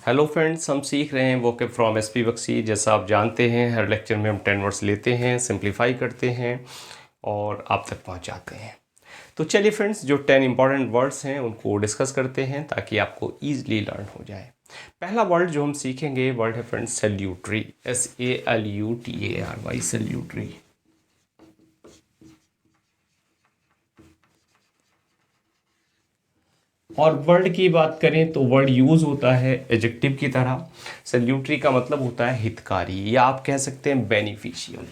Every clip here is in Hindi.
हेलो फ्रेंड्स, हम सीख रहे हैं वोकैब फ्रॉम एसपी बख्शी। जैसा आप जानते हैं, हर लेक्चर में हम 10 वर्ड्स लेते हैं, सिंप्लीफाई करते हैं और आप तक पहुंचाते हैं। तो चलिए फ्रेंड्स, जो 10 इंपॉर्टेंट वर्ड्स हैं उनको डिस्कस करते हैं ताकि आपको ईजिली लर्न हो जाए। पहला वर्ड जो हम सीखेंगे वर्ड है फ्रेंड्स सैल्यूटरी, SALUTARY, सैल्यूटरी। और वर्ड की बात करें तो वर्ड यूज होता है एडजेक्टिव की तरह। सैल्यूटरी का मतलब होता है हितकारी या आप कह सकते हैं बेनिफिशियल।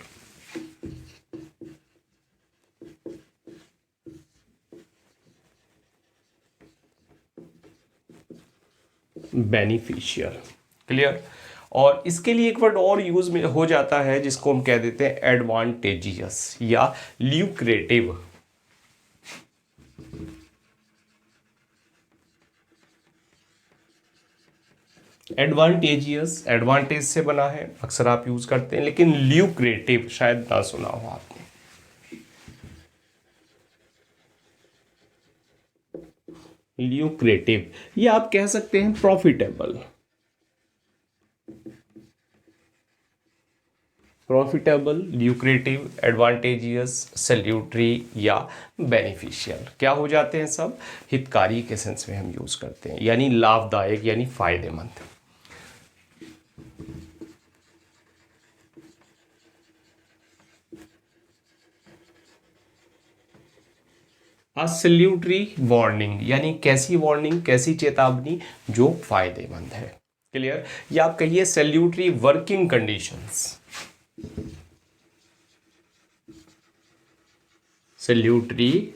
Beneficial, clear. और इसके लिए एक वर्ड और यूज में हो जाता है जिसको हम कह देते हैं एडवांटेजियस या ल्यूक्रेटिव। एडवांटेजियस एडवांटेज से बना है, अक्सर आप यूज करते हैं, लेकिन ल्यूक्रेटिव शायद ना सुना हो आपने। ल्यूक्रेटिव या आप कह सकते हैं profitable. Profitable, lucrative, advantageous, salutary या बेनिफिशियल क्या हो जाते हैं? सब हितकारी के सेंस में हम यूज करते हैं, यानी लाभदायक यानी फायदेमंद। सैल्यूटरी वार्निंग यानी कैसी वार्निंग, कैसी चेतावनी जो फायदेमंद है, क्लियर। या आप कहिए salutary working conditions. Salutary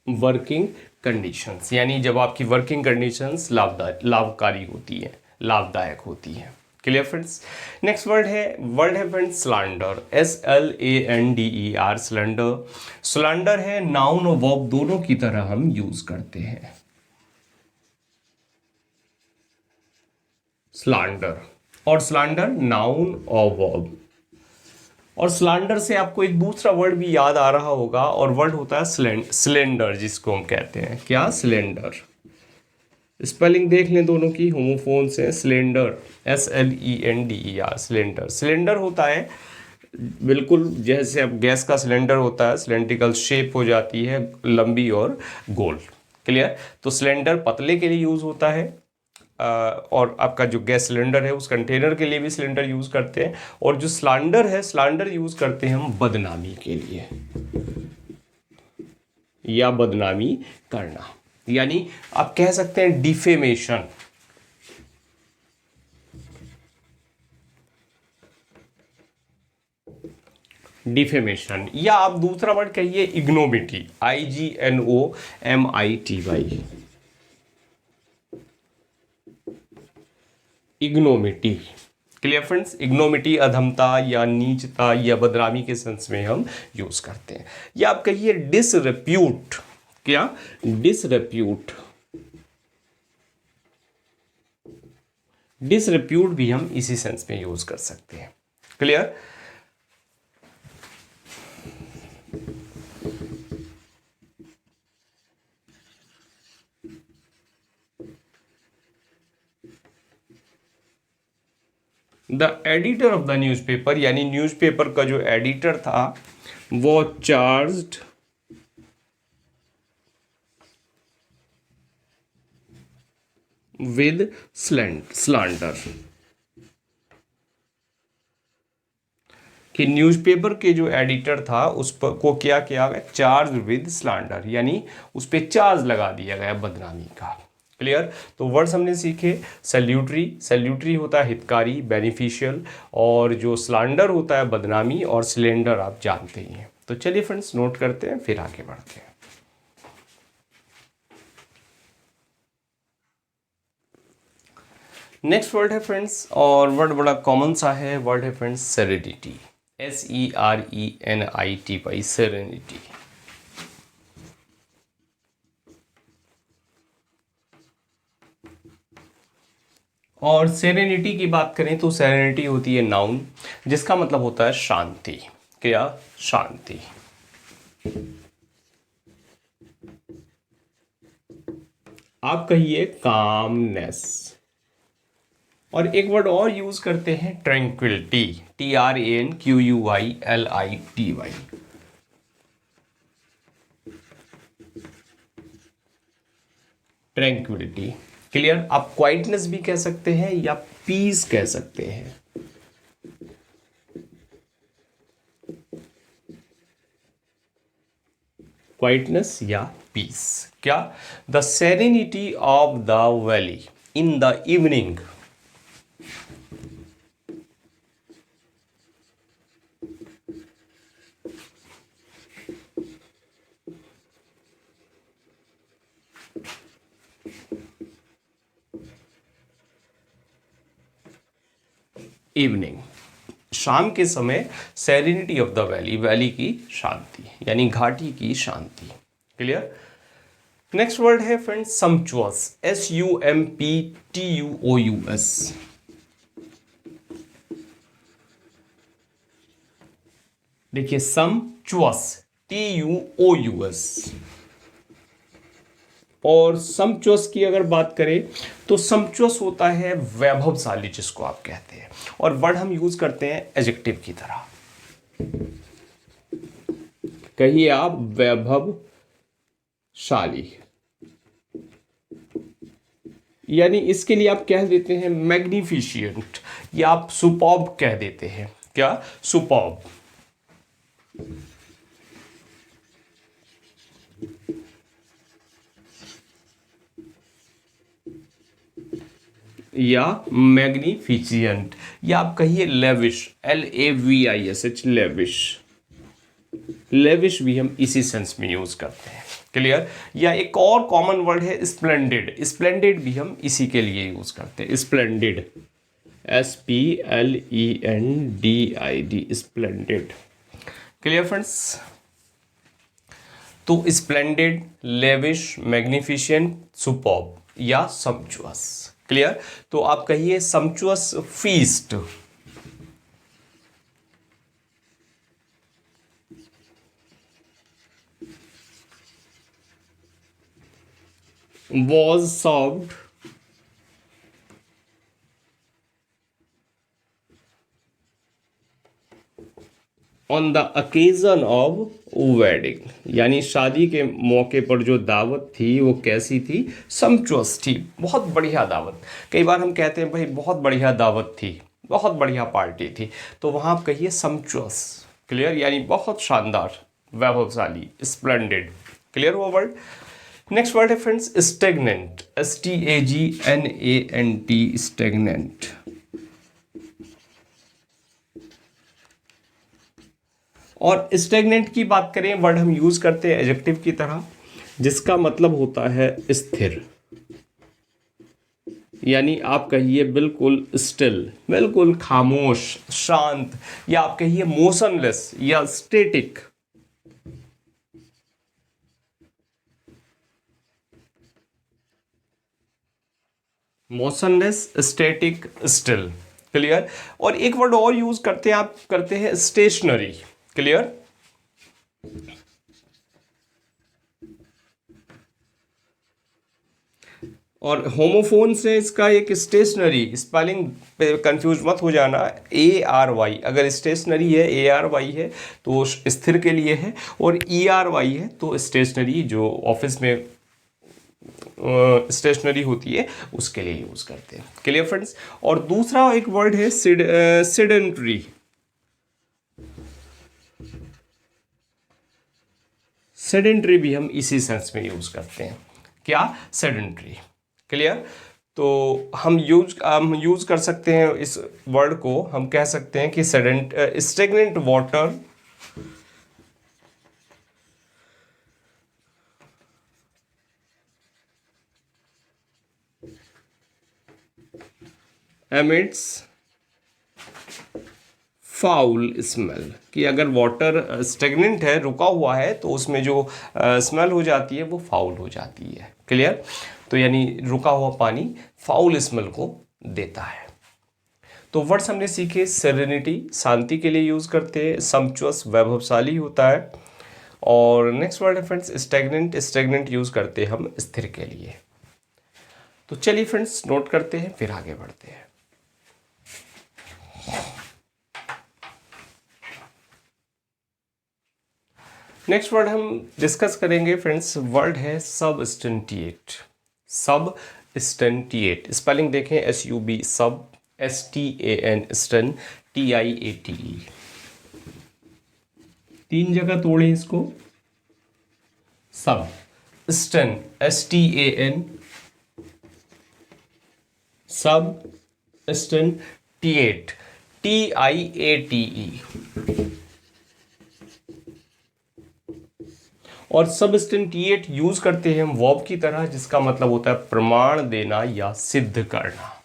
working conditions यानी जब आपकी वर्किंग कंडीशंस लाभकारी होती है, लाभदायक होती है, क्लियर फ्रेंड्स। नेक्स्ट वर्ड है friends slander, SLANDER, slander. Slander है नाउन और वर्ब दोनों की तरह हम यूज करते हैं। स्लैंडर और स्लैंडर नाउन और वर्ब। और स्लैंडर से आपको एक दूसरा वर्ड भी याद आ रहा होगा और वर्ड होता है सिलेंडर, जिसको हम कहते हैं क्या? सिलेंडर। स्पेलिंग देख लें दोनों की, होमोफोन्स है। Cylinder SLENDER, cylinder. सिलेंडर होता है बिल्कुल जैसे अब गैस का सिलेंडर होता है, सिलेंड्रिकल शेप हो जाती है, लंबी और गोल, क्लियर। तो सिलेंडर पतले के लिए यूज होता है और आपका जो गैस सिलेंडर है उस कंटेनर के लिए भी सिलेंडर यूज करते हैं। और जो स्लैंडर है, स्लैंडर यूज करते हैं हम बदनामी के लिए या बदनामी करना, यानी आप कह सकते हैं डिफेमेशन। डिफेमेशन या आप दूसरा वर्ड कहिए इग्नोमिटी, IGNOMITY, इग्नोमिटी, क्लियर फ्रेंड्स। इग्नोमिटी अधमता या नीचता या बदनामी के सेंस में हम यूज करते हैं। या आप कहिए डिसरेप्यूट, क्या? डिसरेप्यूट। डिसरेप्यूट भी हम इसी सेंस में यूज कर सकते हैं, clear. The editor of the newspaper यानी न्यूज़पेपर का जो एडिटर था वो चार्ज्ड विद स्लैंडर, कि न्यूज़पेपर के जो एडिटर था उस पर को क्या किया गया? चार्ज विद स्लैंडर, यानी उस पर चार्ज लगा दिया गया बदनामी का, क्लियर। तो वर्ड्स हमने सीखे। सैल्यूटरी, सैल्यूटरी होता है हितकारी, बेनिफिशियल, और जो स्लैंडर होता है बदनामी, और सिलेंडर आप जानते ही हैं। तो चलिए फ्रेंड्स नोट करते हैं फिर आगे बढ़ते हैं। नेक्स्ट वर्ड है फ्रेंड्स, और वर्ड बड़ा कॉमन सा है, वर्ड है फ्रेंड्स सेरेनिटी, SERENITY, सेरेनिटी। और सेरेनिटी की बात करें तो सेरेनिटी होती है नाउन जिसका मतलब होता है शांति, क्या? शांति। आप कहिए कामनेस। और एक वर्ड और यूज करते हैं ट्रैंक्विलिटी, TRANQUILITY। Tranquillity, clear. आप क्वाइटनेस भी कह सकते हैं या पीस कह सकते हैं। क्वाइटनेस या पीस। क्या? The serenity of the valley in the evening. Evening, शाम के समय, serenity of the valley, valley की शांति यानी घाटी की शांति। क्लियर। नेक्स्ट वर्ड है फ्रेंड्स सम्पचुअस, SUMPTUOUS। देखिए सम्पचुअस, TUOUS। और सम्पचुअस की अगर बात करें तो सम्पचुअस होता है वैभवशाली, जिसको आप कहते हैं, और वर्ड हम यूज करते हैं एडजेक्टिव की तरह। कहिए आप वैभवशाली, यानी इसके लिए आप कह देते हैं मैग्निफिशिएंट, या आप सुपर्ब कह देते हैं। क्या? सुपर्ब। या मैग्निफिशिएंट, या आप कहिए लेविश, LAVISH, लेविश। लेविश भी हम इसी सेंस में यूज करते हैं। क्लियर। या एक और कॉमन वर्ड है स्प्लेंडेड, स्प्लेंडेड भी हम इसी के लिए यूज करते हैं, splendid, SPLENDID, splendid. Clear friends. तो स्प्लेंडेड, लेविश, मैग्निफिशिएंट, सुपर्ब या सम्पचुअस। क्लियर। तो आप कहिए सम्पचुअस feast. was served on the occasion of wedding, यानी शादी के मौके पर जो दावत थी वो कैसी थी? सम्पचुअस थी, बहुत बढ़िया दावत। कई बार हम कहते हैं भाई बहुत बढ़िया दावत थी, बहुत बढ़िया पार्टी थी, तो वहाँ आप कहिए सम्पचुअस। क्लियर। यानी बहुत शानदार, वैभवशाली, स्प्लेंडेड। क्लियर हुआ वर्ड। नेक्स्ट वर्ड है फ्रेंड्स स्टेगनेंट, STAGNANT, स्टेगनेंट। और स्टेगनेंट की बात करें, वर्ड हम यूज करते हैं एडजेक्टिव की तरह, जिसका मतलब होता है स्थिर, यानी आप कहिए बिल्कुल स्टिल, बिल्कुल खामोश, शांत, या आप कहिए मोशनलेस या static. Motionless, static, still. Clear. और एक वर्ड और यूज करते हैं, आप करते हैं स्टेशनरी। क्लियर। और होमोफोन से इसका एक स्टेशनरी, स्पेलिंग पे कंफ्यूज मत हो जाना, ARY, अगर स्टेशनरी है ARY है तो स्थिर के लिए है, और ERY है तो स्टेशनरी जो ऑफिस में स्टेशनरी होती है उसके लिए यूज करते हैं। Clear friends. और दूसरा एक वर्ड है सेडेंटरी। सेडेंटरी भी हम इसी सेंस में यूज करते हैं। क्या? सेडेंटरी। क्लियर। तो हम यूज कर सकते हैं इस वर्ड को, हम कह सकते हैं कि stagnant water emits foul smell, कि अगर वाटर स्टेगनेंट है, रुका हुआ है, तो उसमें जो स्मेल हो जाती है वो फाउल हो जाती है। क्लियर। तो यानी रुका हुआ पानी फाउल स्मेल को देता है। तो वर्ड्स हमने सीखे, सेरेनिटी शांति के लिए यूज करते हैं, सम्पचुअस वैभवशाली होता है, और नेक्स्ट वर्ड है फ्रेंड्स स्टेगनेंट, स्टेगनेंट यूज करते हैं हम स्थिर के लिए। तो चलिए फ्रेंड्स नोट करते हैं फिर आगे बढ़ते हैं। नेक्स्ट वर्ड हम डिस्कस करेंगे फ्रेंड्स, वर्ड है सबस्टेंटिएट। सबस्टेंटिएट स्पेलिंग देखें, SUB सब, STAN स्टन, TIATE। तीन जगह तोड़े इसको। सब स्टन STAN, सब स्टन टिएट TIATE। और सबस्टेंटिएट यूज करते हैं हम वर्ब की तरह, जिसका मतलब होता है प्रमाण देना या सिद्ध करना।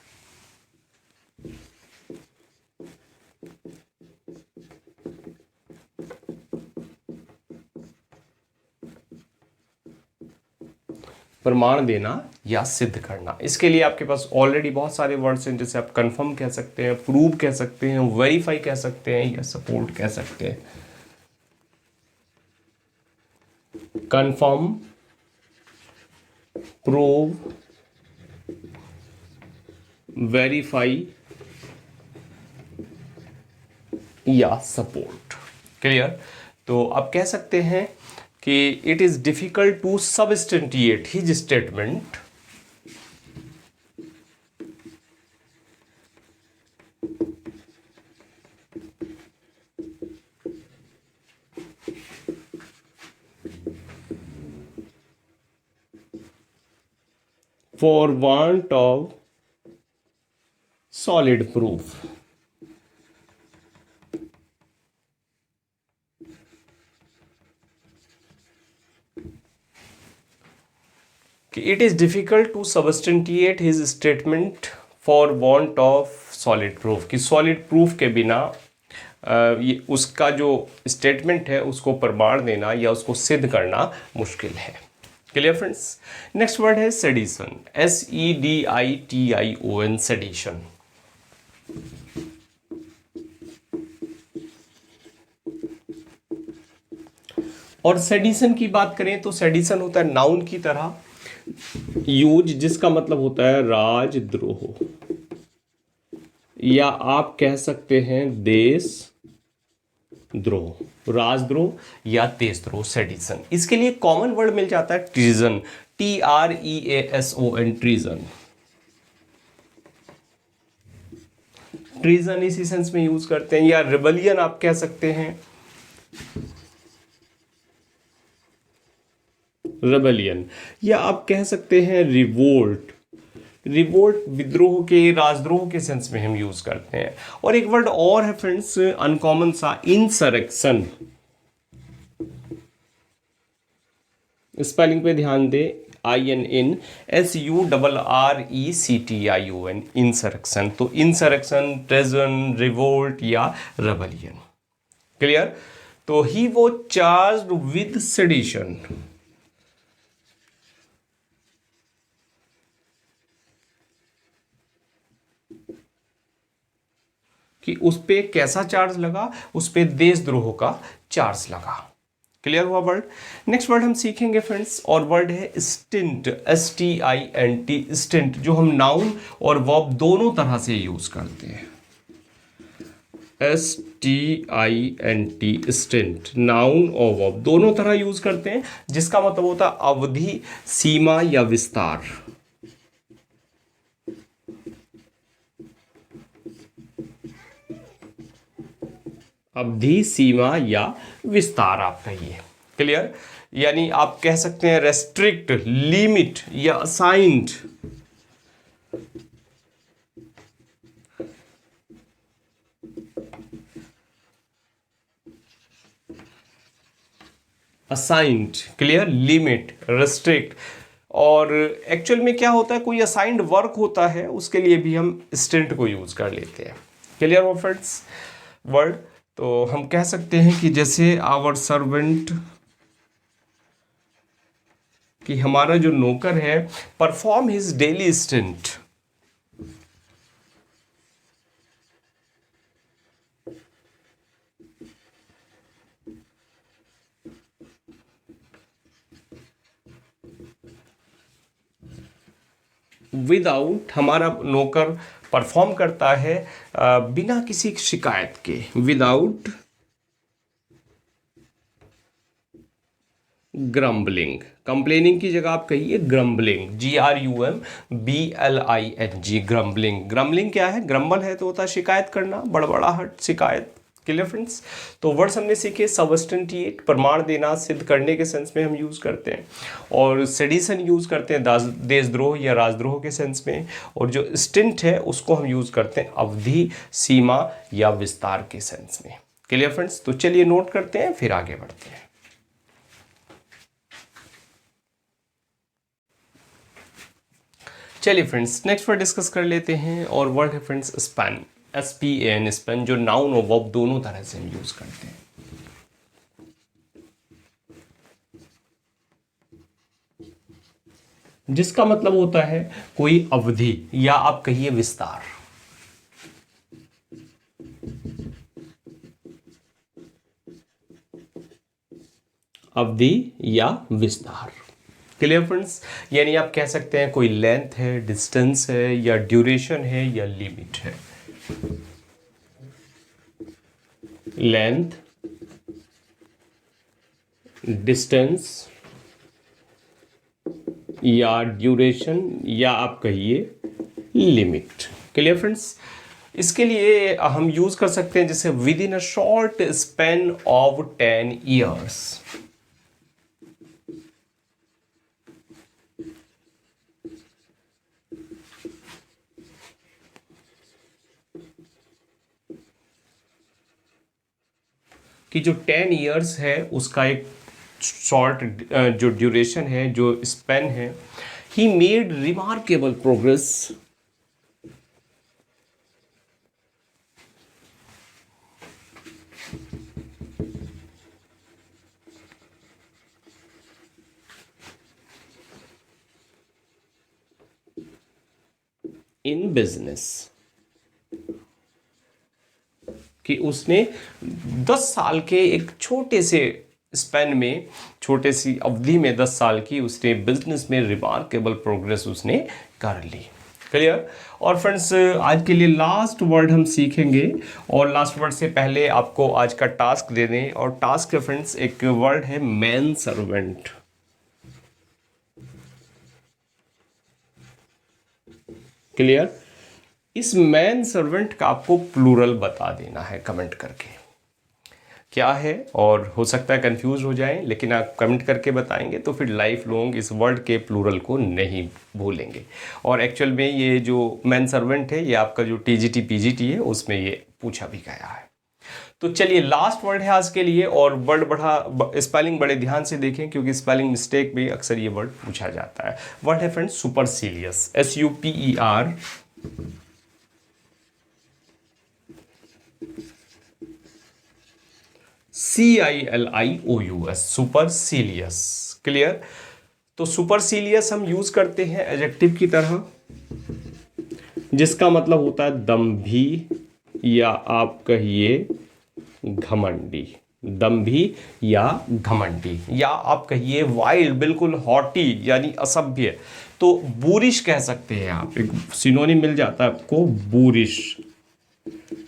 प्रमाण देना या सिद्ध करना। इसके लिए आपके पास ऑलरेडी बहुत सारे वर्ड्स हैं, जैसे आप कंफर्म कह सकते हैं, प्रूव कह सकते हैं, वेरीफाई कह सकते हैं या सपोर्ट कह सकते हैं। कंफर्म, प्रूव, वेरीफाई या सपोर्ट। क्लियर? तो आप कह सकते हैं कि it is difficult to substantiate his statement for want of solid proof। It is difficult to substantiate his statement for want of solid proof, कि solid proof के बिना ये उसका जो स्टेटमेंट है उसको प्रमाण देना या उसको सिद्ध करना मुश्किल है। Clear friends? नेक्स्ट वर्ड है सेडिशन, SEDITION, सेडिशन। और सेडिशन की बात करें तो सेडिशन होता है नाउन की तरह यूज, जिसका मतलब होता है राजद्रोह, या आप कह सकते हैं देश द्रोह, राजद्रोह या देशद्रोह, सेडिशन। इसके लिए कॉमन वर्ड मिल जाता है ट्रीजन, TREASON, ट्रीजन। ट्रीजन इसी सेंस में यूज करते हैं, या रिबेलियन आप कह सकते हैं, रेबेलियन, या आप कह सकते हैं रिवोल्ट। रिवोल्ट विद्रोह के, राजद्रोह के सेंस में हम यूज करते हैं। और एक वर्ड और है फ्रेंड्स अनकॉमन सा, इंसरेक्शन। स्पेलिंग पे ध्यान दे, INSURRECTION, इंसरेक्शन। तो इंसरेक्शन, ट्रेजन, रिवोल्ट या रेबेलियन। क्लियर? तो ही वो चार्ज्ड विद सेडिशन, कि उस पे कैसा चार्ज लगा, उस पे देशद्रोह का चार्ज लगा। क्लियर हुआ वर्ड? नेक्स्ट वर्ड हम सीखेंगे फ्रेंड्स, और वर्ड है स्टिंट, STINT, स्टिंट, जो हम नाउन और वर्ब दोनों तरह से यूज करते हैं। STINT, स्टिंट, नाउन और वर्ब दोनों तरह यूज करते हैं, जिसका मतलब होता है अवधि, सीमा या विस्तार। अवधि, सीमा या विस्तार आप कहिए। क्लियर? यानी आप कह सकते हैं रेस्ट्रिक्ट, लिमिट या assigned. Assigned, clear, limit, restrict. और एक्चुअल में क्या होता है, कोई असाइंड वर्क होता है उसके लिए भी हम स्टिंट को यूज कर लेते हैं। क्लियर हो फ्रेंड्स वर्ड? तो हम कह सकते हैं कि जैसे आवर सर्वेंट, कि हमारा जो नौकर है perform his daily stint, without, हमारा नौकर परफॉर्म करता है बिना किसी शिकायत के, विदाउट ग्रम्बलिंग। कंप्लेनिंग की जगह आप कहिए ग्रम्बलिंग, GRUMBLING, ग्रम्बलिंग। ग्रम्बलिंग क्या है? ग्रम्बल है तो होता है शिकायत करना, बड़बड़ाहट, शिकायत। Clear friends? तो वर्ड्स हमने सीखे। सबस्टेंटिएट, प्रमाण देना, सिद्ध करने के सेंस में हम यूज़ करते हैं, और सेडिशन यूज़ करते हैं देशद्रोह या राजद्रोह के सेंस में, और जो स्टिंट है उसको हम यूज़ करते हैं अवधि, सीमा या विस्तार के सेंस में। Clear friends? तो चलिए नोट करते हैं, फिर आगे बढ़ते हैं। चलिए फ्रेंड्स, नेक्स्ट वर्ड डिस्कस कर लेते हैं, और वर्ड है फ्रेंड्स स्पैन, SPAN, स्पैन, जो नाउन और वर्ब दोनों तरह से हम यूज करते हैं। जिसका मतलब होता है कोई अवधि, या आप कहिए विस्तार। अवधि या विस्तार। Clear friends? यानी आप कह सकते हैं कोई लेंथ है, डिस्टेंस है, या ड्यूरेशन है, या लिमिट है। लेंथ, डिस्टेंस, या ड्यूरेशन, या आप कहिए लिमिट। Clear friends? इसके लिए हम यूज कर सकते हैं जैसे with in a short span of 10 years. कि जो 10 ईयर्स है उसका एक शॉर्ट जो ड्यूरेशन है, जो स्पेन है, he made remarkable progress in business. कि उसने 10 साल के एक छोटे से स्पेन में, छोटे सी अवधि में 10 साल की उसने बिजनेस में रिमार्केबल प्रोग्रेस उसने कर ली। क्लियर? और फ्रेंड्स, आज के लिए लास्ट वर्ड हम सीखेंगे, और लास्ट वर्ड से पहले आपको आज का टास्क दे दें, और टास्क है फ्रेंड्स, एक वर्ड है मैन सर्वेंट। क्लियर? इस मैन सर्वेंट का आपको प्लूरल बता देना है कमेंट करके, क्या है, और हो सकता है कंफ्यूज हो जाएं, लेकिन आप कमेंट करके बताएंगे तो फिर लाइफ लॉन्ग इस वर्ड के प्लूरल को नहीं भूलेंगे। और एक्चुअल में ये जो मैन सर्वेंट है, ये आपका जो TGT PGT है उसमें ये पूछा भी गया है। तो चलिए, लास्ट वर्ड है आज के लिए, और वर्ड स्पेलिंग बड़े ध्यान से देखें, क्योंकि स्पेलिंग मिस्टेक में अक्सर ये वर्ड पूछा जाता है। वर्ड है फ्रेंड्स सुपरसीलियस, SUPER CILIOUS, सुपरसीलियस। क्लियर? तो सुपरसीलियस हम यूज करते हैं एडजेक्टिव की तरह, जिसका मतलब होता है दम्भी, या आप कहिए घमंडी। दम्भी या घमंडी, या आप कहिए वाइल्ड, बिल्कुल हॉटी यानी असभ्य। तो बूरिश कह सकते हैं आप, एक सिनोनिम मिल जाता है आपको, बूरिश।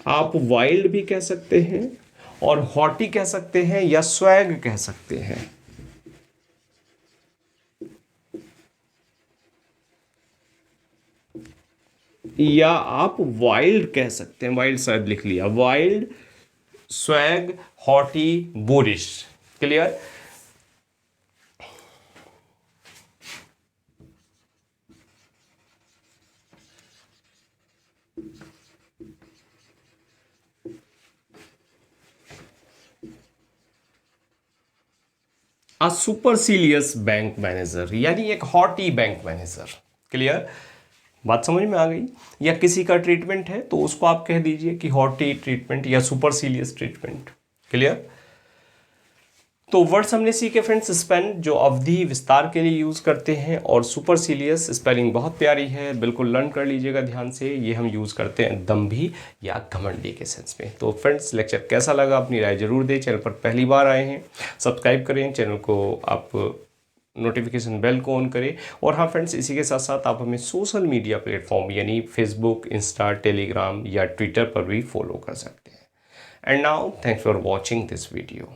आप वाइल्ड भी कह सकते हैं, और हॉटी कह सकते हैं, या स्वैग कह सकते हैं। या आप वाइल्ड कह सकते हैं, वाइल्ड शायद लिख लिया, wild, swag, haughty, boorish. Clear? A supercilious bank manager, यानी एक हॉटी बैंक मैनेजर। क्लियर? बात समझ में आ गई? या किसी का ट्रीटमेंट है तो उसको आप कह दीजिए कि हॉटी ट्रीटमेंट या सुपरसीलियस ट्रीटमेंट। क्लियर? तो वर्ड्स हमने सीखे फ्रेंड्स, स्पेन जो अवधि विस्तार के लिए यूज़ करते हैं, और सुपरसीलियस स्पेलिंग बहुत प्यारी है, बिल्कुल लर्न कर लीजिएगा ध्यान से। ये हम यूज़ करते हैं दम्भी या घमंडी के सेंस में। तो फ्रेंड्स, लेक्चर कैसा लगा अपनी राय जरूर दें। चैनल पर पहली बार आए हैं सब्सक्राइब करें, चैनल को आप नोटिफिकेशन बेल को ऑन करें। और हाँ फ्रेंड्स, इसी के साथ साथ आप हमें सोशल मीडिया प्लेटफॉर्म यानी फेसबुक, इंस्टा, टेलीग्राम या ट्विटर पर भी फॉलो कर सकते हैं। And now thanks for watching this video.